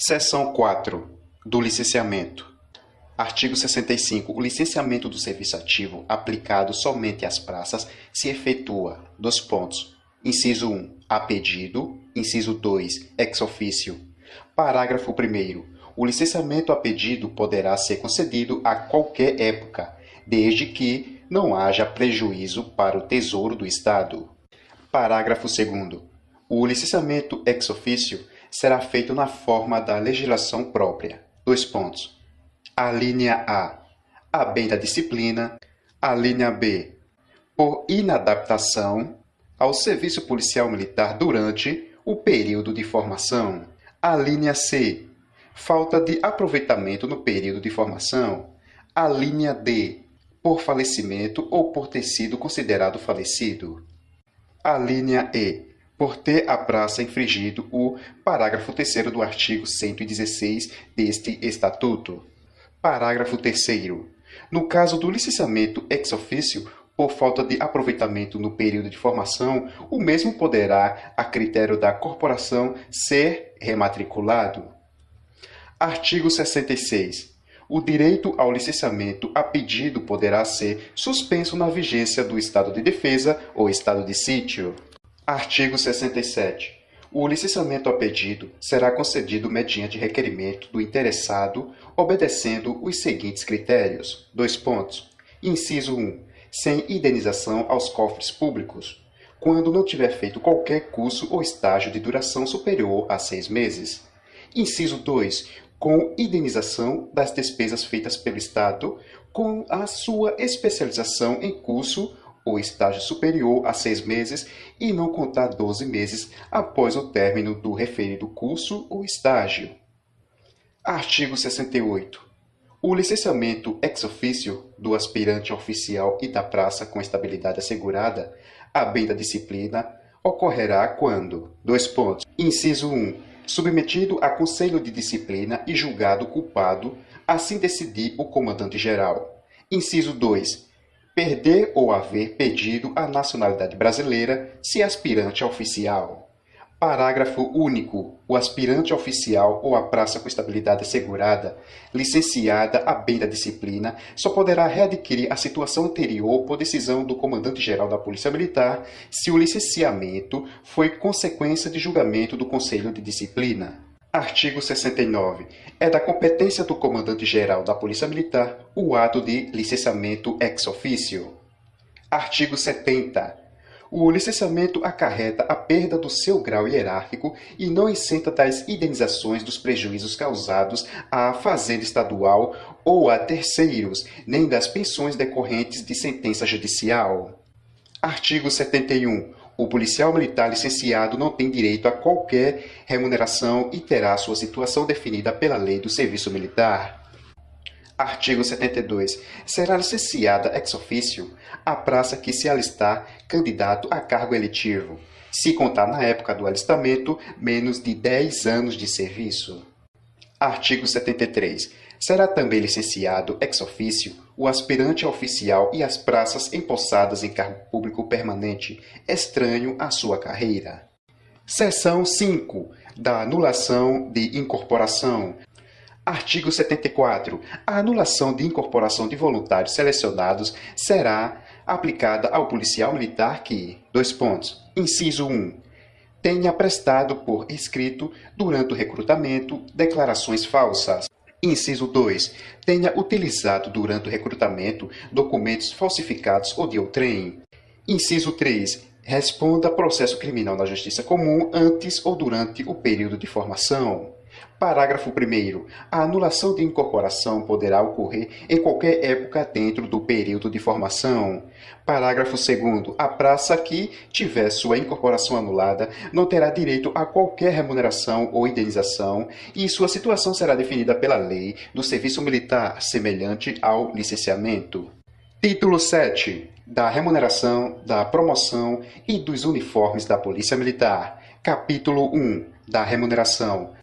Seção 4. Do licenciamento. Artigo 65. O licenciamento do serviço ativo aplicado somente às praças se efetua: inciso 1, a pedido. Inciso 2, ex officio. Parágrafo 1º. O licenciamento a pedido poderá ser concedido a qualquer época, desde que não haja prejuízo para o Tesouro do Estado. Parágrafo 2º. O licenciamento ex officio será feito na forma da legislação própria. A linha A bem da disciplina. A linha B, por inadaptação ao serviço policial militar durante o período de formação. A linha C, falta de aproveitamento no período de formação. A linha D, por falecimento ou por ter sido considerado falecido. A linha E, por ter a praça infringido o parágrafo 3º do artigo 116 deste Estatuto. Parágrafo 3º. No caso do licenciamento ex officio, por falta de aproveitamento no período de formação, o mesmo poderá, a critério da corporação, ser rematriculado. Artigo 66. O direito ao licenciamento a pedido poderá ser suspenso na vigência do estado de defesa ou estado de sítio. Artigo 67. O licenciamento a pedido será concedido mediante requerimento do interessado, obedecendo os seguintes critérios. Inciso 1. Sem indenização aos cofres públicos, quando não tiver feito qualquer curso ou estágio de duração superior a 6 meses. Inciso 2. Com indenização das despesas feitas pelo Estado, com a sua especialização em curso ou estágio superior a 6 meses e não contar 12 meses após o término do referido curso ou estágio. Artigo 68. O licenciamento ex officio do aspirante oficial e da praça com estabilidade assegurada, a bem da disciplina, ocorrerá quando: Inciso 1. Submetido a conselho de disciplina e julgado culpado, assim decidir o comandante-geral. Inciso 2. Perder ou haver pedido a nacionalidade brasileira, se aspirante oficial. Parágrafo único. O aspirante oficial ou a praça com estabilidade assegurada, licenciada a bem da disciplina, só poderá readquirir a situação anterior por decisão do comandante-geral da Polícia Militar, se o licenciamento foi consequência de julgamento do Conselho de Disciplina. Artigo 69. É da competência do comandante-geral da Polícia Militar o ato de licenciamento ex officio. Artigo 70. O licenciamento acarreta a perda do seu grau hierárquico e não isenta das indenizações dos prejuízos causados à Fazenda Estadual ou a terceiros, nem das pensões decorrentes de sentença judicial. Artigo 71. O policial militar licenciado não tem direito a qualquer remuneração e terá sua situação definida pela Lei do Serviço Militar. Artigo 72. Será licenciada ex officio a praça que se alistar candidato a cargo eletivo, se contar na época do alistamento menos de 10 anos de serviço. Artigo 73. Será também licenciado ex officio o aspirante oficial e as praças empossadas em cargo público permanente, estranho à sua carreira. Seção 5. Da anulação de incorporação. Artigo 74. A anulação de incorporação de voluntários selecionados será aplicada ao policial militar que: Inciso 1. Tenha prestado por escrito, durante o recrutamento, declarações falsas. Inciso 2. Tenha utilizado durante o recrutamento documentos falsificados ou de outrem. Inciso 3. Responda processo criminal na Justiça Comum antes ou durante o período de formação. Parágrafo 1º. A anulação de incorporação poderá ocorrer em qualquer época dentro do período de formação. Parágrafo 2º. A praça que tiver sua incorporação anulada não terá direito a qualquer remuneração ou indenização e sua situação será definida pela Lei do Serviço Militar, semelhante ao licenciamento. Título 7. Da remuneração, da promoção e dos uniformes da Polícia Militar. Capítulo 1. Da remuneração.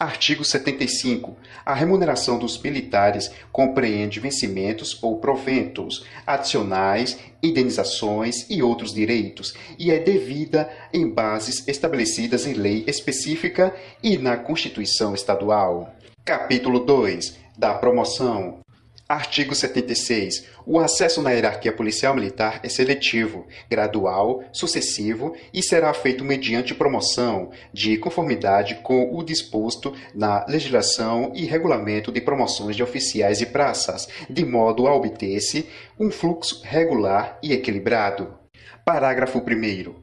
Artigo 75. A remuneração dos militares compreende vencimentos ou proventos, adicionais, indenizações e outros direitos, e é devida em bases estabelecidas em lei específica e na Constituição Estadual. Capítulo 2. Da promoção. Artigo 76. O acesso na hierarquia policial militar é seletivo, gradual, sucessivo e será feito mediante promoção, de conformidade com o disposto na legislação e regulamento de promoções de oficiais e praças, de modo a obter-se um fluxo regular e equilibrado. Parágrafo 1º.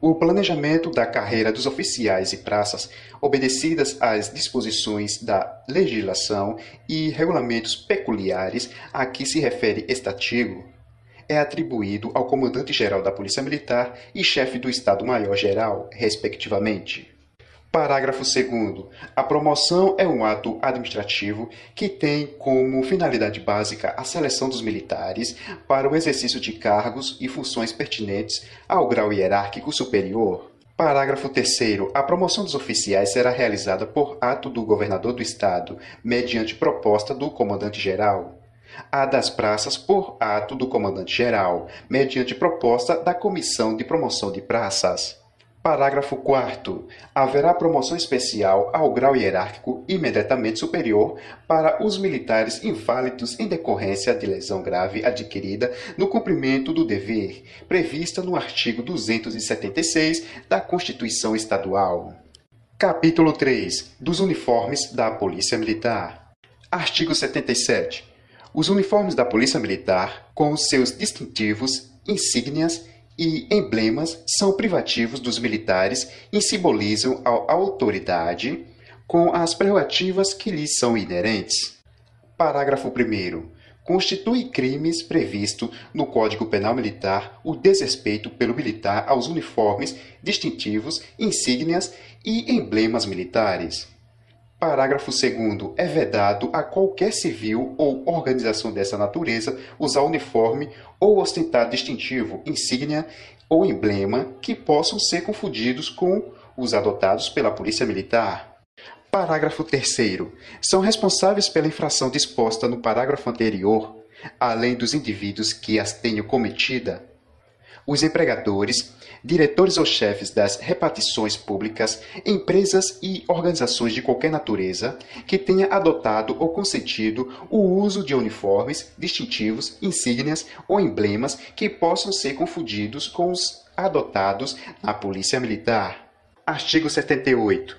O planejamento da carreira dos oficiais e praças, obedecidas às disposições da legislação e regulamentos peculiares a que se refere este artigo, é atribuído ao Comandante-Geral da Polícia Militar e Chefe do Estado-Maior-Geral, respectivamente. Parágrafo 2º. A promoção é um ato administrativo que tem como finalidade básica a seleção dos militares para o exercício de cargos e funções pertinentes ao grau hierárquico superior. Parágrafo 3º. A promoção dos oficiais será realizada por ato do governador do Estado, mediante proposta do comandante-geral. A das praças por ato do comandante-geral, mediante proposta da Comissão de Promoção de Praças. Parágrafo 4º. Haverá promoção especial ao grau hierárquico imediatamente superior para os militares inválidos em decorrência de lesão grave adquirida no cumprimento do dever, prevista no artigo 276 da Constituição Estadual. Capítulo 3. Dos uniformes da Polícia Militar. Artigo 77. Os uniformes da Polícia Militar, com seus distintivos, insígnias e emblemas são privativos dos militares e simbolizam a autoridade com as prerrogativas que lhes são inerentes. Parágrafo 1º. Constitui crimes previsto no Código Penal Militar o desrespeito pelo militar aos uniformes, distintivos, insígnias e emblemas militares. Parágrafo 2º. É vedado a qualquer civil ou organização dessa natureza usar uniforme ou ostentar distintivo, insígnia ou emblema que possam ser confundidos com os adotados pela Polícia Militar. Parágrafo 3º. São responsáveis pela infração disposta no parágrafo anterior, além dos indivíduos que as tenham cometida, os empregadores, diretores ou chefes das repartições públicas, empresas e organizações de qualquer natureza que tenha adotado ou consentido o uso de uniformes, distintivos, insígnias ou emblemas que possam ser confundidos com os adotados na Polícia Militar. Artigo 78.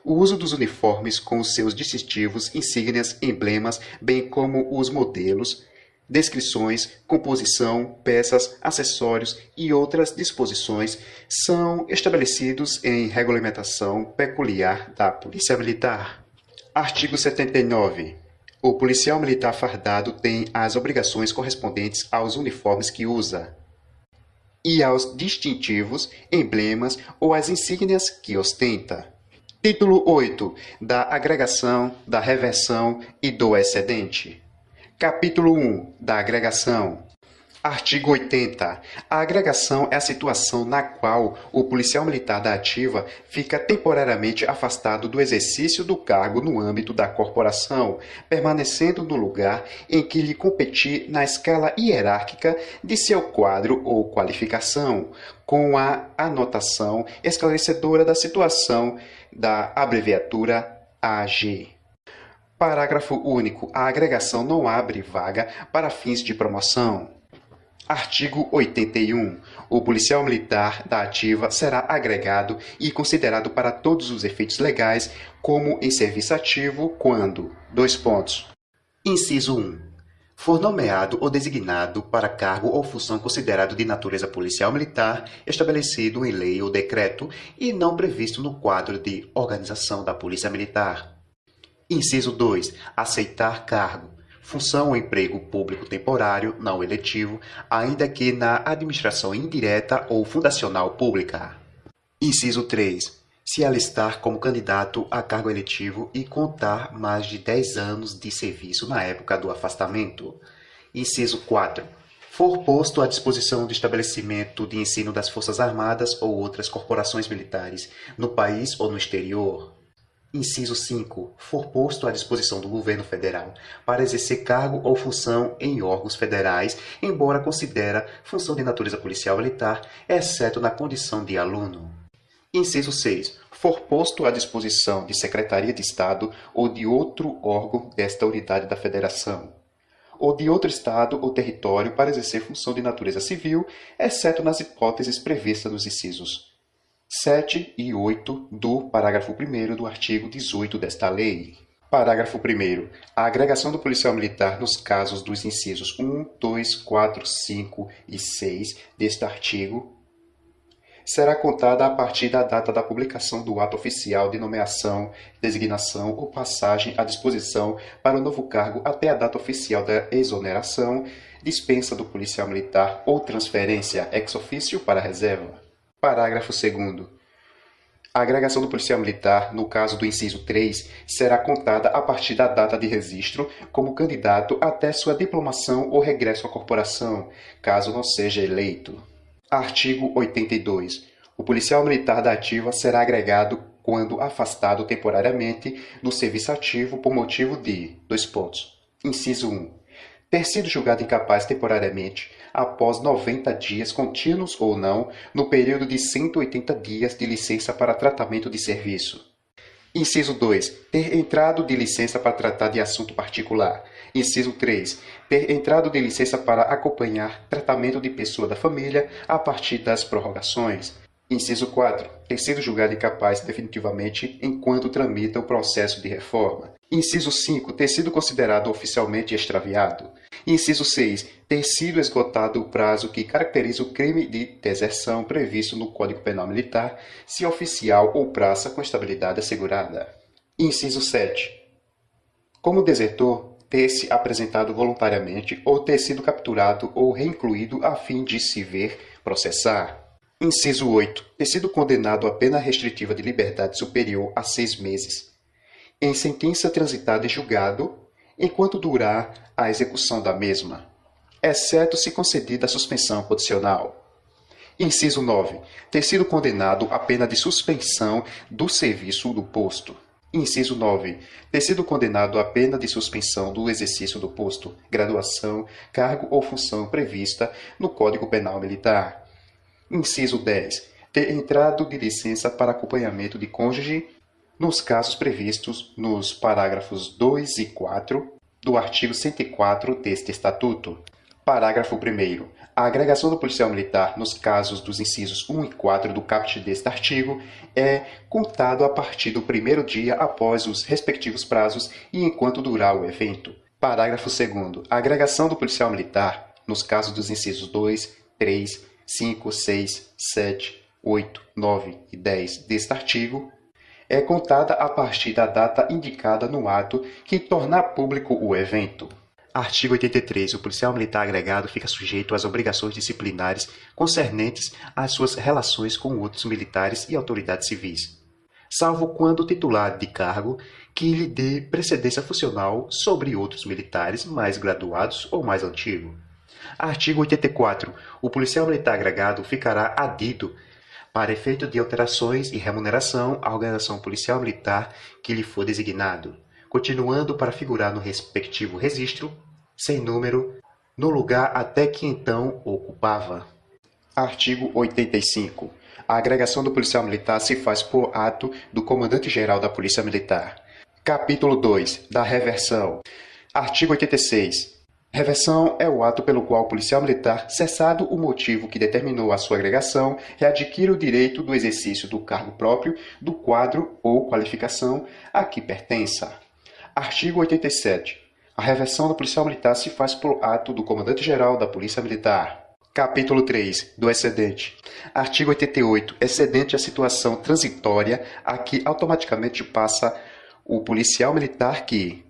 O uso dos uniformes com os seus distintivos, insígnias, emblemas, bem como os modelos, descrições, composição, peças, acessórios e outras disposições são estabelecidos em regulamentação peculiar da Polícia Militar. Artigo 79. O policial militar fardado tem as obrigações correspondentes aos uniformes que usa e aos distintivos, emblemas ou às insígnias que ostenta. Título 8. Da agregação, da reversão e do excedente. Capítulo 1. Da agregação. Artigo 80. A agregação é a situação na qual o policial militar da ativa fica temporariamente afastado do exercício do cargo no âmbito da corporação, permanecendo no lugar em que lhe competir na escala hierárquica de seu quadro ou qualificação, com a anotação esclarecedora da situação da abreviatura AG. Parágrafo único. A agregação não abre vaga para fins de promoção. Artigo 81. O policial militar da ativa será agregado e considerado para todos os efeitos legais como em serviço ativo quando: Inciso 1. For nomeado ou designado para cargo ou função considerado de natureza policial militar, estabelecido em lei ou decreto e não previsto no quadro de organização da Polícia Militar. Inciso 2. Aceitar cargo, função ou emprego público temporário, não eletivo, ainda que na administração indireta ou fundacional pública. Inciso 3. Se alistar como candidato a cargo eletivo e contar mais de 10 anos de serviço na época do afastamento. Inciso 4. For posto à disposição do estabelecimento de ensino das Forças Armadas ou outras corporações militares, no país ou no exterior. Inciso 5. For posto à disposição do governo federal para exercer cargo ou função em órgãos federais, embora considera função de natureza policial militar, exceto na condição de aluno. Inciso 6. For posto à disposição de Secretaria de Estado ou de outro órgão desta unidade da Federação, ou de outro Estado ou território para exercer função de natureza civil, exceto nas hipóteses previstas nos incisos 7 e 8 do parágrafo 1º do artigo 18 desta lei. Parágrafo 1º. A agregação do policial militar nos casos dos incisos 1, 2, 4, 5 e 6 deste artigo será contada a partir da data da publicação do ato oficial de nomeação, designação ou passagem à disposição para o novo cargo até a data oficial da exoneração, dispensa do policial militar ou transferência ex officio para a reserva. Parágrafo 2º. A agregação do policial militar, no caso do inciso 3, será contada a partir da data de registro como candidato até sua diplomação ou regresso à corporação, caso não seja eleito. Artigo 82. O policial militar da ativa será agregado quando afastado temporariamente do serviço ativo por motivo de: Inciso 1. Ter sido julgado incapaz temporariamente após 90 dias contínuos ou não, no período de 180 dias de licença para tratamento de serviço. Inciso 2. Ter entrado de licença para tratar de assunto particular. Inciso 3. Ter entrado de licença para acompanhar tratamento de pessoa da família a partir das prorrogações. Inciso 4. Ter sido julgado incapaz definitivamente enquanto tramita o processo de reforma. Inciso 5. Ter sido considerado oficialmente extraviado. Inciso 6. Ter sido esgotado o prazo que caracteriza o crime de deserção previsto no Código Penal Militar, se oficial ou praça com estabilidade assegurada. Inciso 7. Como desertor, ter se apresentado voluntariamente ou ter sido capturado ou reincluído a fim de se ver processar. Inciso 8. Ter sido condenado a pena restritiva de liberdade superior a 6 meses, em sentença transitada em julgado, enquanto durar a execução da mesma, exceto se concedida a suspensão condicional. Inciso 9. Ter sido condenado a pena de suspensão do serviço do posto. Inciso 9. Ter sido condenado a pena de suspensão do exercício do posto, graduação, cargo ou função prevista no Código Penal Militar. Inciso 10. Ter entrado de licença para acompanhamento de cônjuge nos casos previstos nos parágrafos 2 e 4 do artigo 104 deste Estatuto. Parágrafo 1º. A agregação do policial militar nos casos dos incisos 1 e 4 do caput deste artigo é contado a partir do primeiro dia após os respectivos prazos e enquanto durar o evento. Parágrafo 2º. A agregação do policial militar nos casos dos incisos 2, 3, 5, 6, 7, 8, 9 e 10 deste artigo é contada a partir da data indicada no ato que tornar público o evento. Artigo 83. O policial militar agregado fica sujeito às obrigações disciplinares concernentes às suas relações com outros militares e autoridades civis, salvo quando titular de cargo que lhe dê precedência funcional sobre outros militares mais graduados ou mais antigos. Artigo 84. O policial militar agregado ficará adido para efeito de alterações e remuneração à organização policial militar que lhe for designado, continuando para figurar no respectivo registro, sem número, no lugar até que então ocupava. Artigo 85. A agregação do policial militar se faz por ato do Comandante-Geral da Polícia Militar. Capítulo 2. Da reversão. Artigo 86. Reversão é o ato pelo qual o policial militar, cessado o motivo que determinou a sua agregação, readquire o direito do exercício do cargo próprio, do quadro ou qualificação a que pertença. Artigo 87. A reversão do policial militar se faz por ato do Comandante-Geral da Polícia Militar. Capítulo 3. Do excedente. Artigo 88. Excedente é a situação transitória a que automaticamente passa o policial militar que: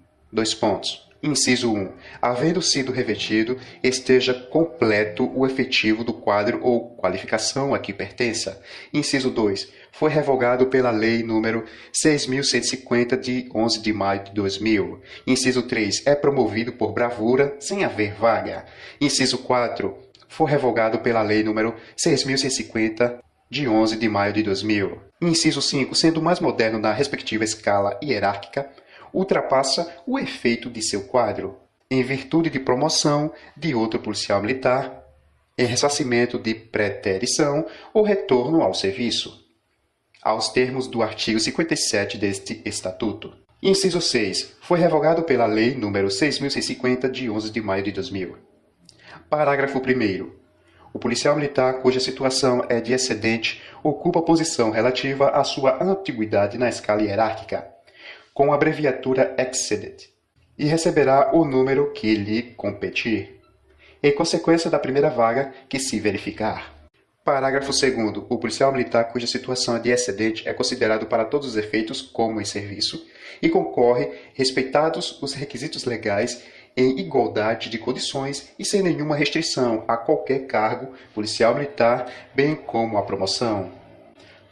Inciso 1. Havendo sido revestido, esteja completo o efetivo do quadro ou qualificação a que pertença. Inciso 2. Foi revogado pela Lei nº 6.150, de 11 de maio de 2000. Inciso 3. É promovido por bravura, sem haver vaga. Inciso 4. Foi revogado pela Lei nº 6.150, de 11 de maio de 2000. Inciso 5, sendo mais moderno na respectiva escala hierárquica, ultrapassa o efeito de seu quadro, em virtude de promoção de outro policial militar, em ressarcimento de preterição ou retorno ao serviço, aos termos do artigo 57 deste Estatuto. Inciso 6. Foi revogado pela Lei nº 6.150, de 11 de maio de 2000. Parágrafo 1º. O policial militar cuja situação é de excedente ocupa a posição relativa à sua antiguidade na escala hierárquica, com a abreviatura excedent, e receberá o número que lhe competir, em consequência da primeira vaga que se verificar. Parágrafo 2º. O policial militar cuja situação é de excedente é considerado para todos os efeitos como em serviço e concorre, respeitados os requisitos legais, em igualdade de condições e sem nenhuma restrição a qualquer cargo policial militar, bem como a promoção.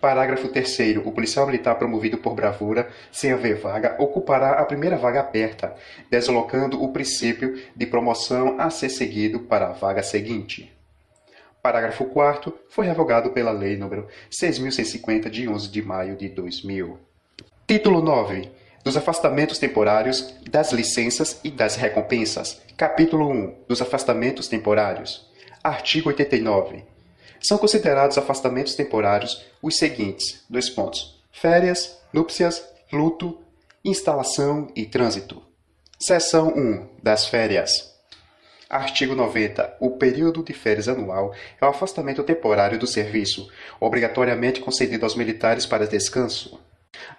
Parágrafo 3º. O policial militar promovido por bravura, sem haver vaga, ocupará a primeira vaga aberta, deslocando o princípio de promoção a ser seguido para a vaga seguinte. Parágrafo 4º. Foi revogado pela Lei nº 6.150, de 11 de maio de 2000. Título 9. Dos afastamentos temporários, das licenças e das recompensas. Capítulo 1. Dos afastamentos temporários. Artigo 89. São considerados afastamentos temporários os seguintes: férias, núpcias, luto, instalação e trânsito. Seção 1. Das férias. Artigo 90. O período de férias anual é o afastamento temporário do serviço, obrigatoriamente concedido aos militares para descanso,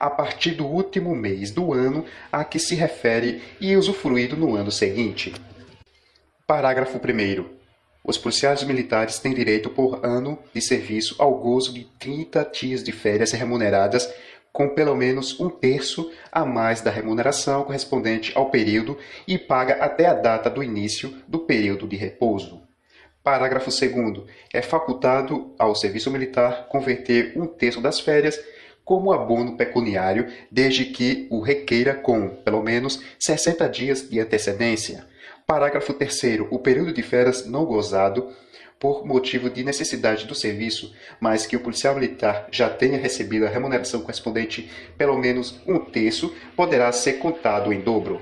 a partir do último mês do ano a que se refere e usufruído no ano seguinte. Parágrafo 1º. Os policiais militares têm direito por ano de serviço ao gozo de 30 dias de férias remuneradas, com pelo menos um terço a mais da remuneração correspondente ao período e paga até a data do início do período de repouso. Parágrafo 2º. É facultado ao serviço militar converter um terço das férias como abono pecuniário, desde que o requeira com, pelo menos, 60 dias de antecedência. Parágrafo 3º. O período de férias não gozado por motivo de necessidade do serviço, mas que o policial militar já tenha recebido a remuneração correspondente pelo menos um terço, poderá ser contado em dobro.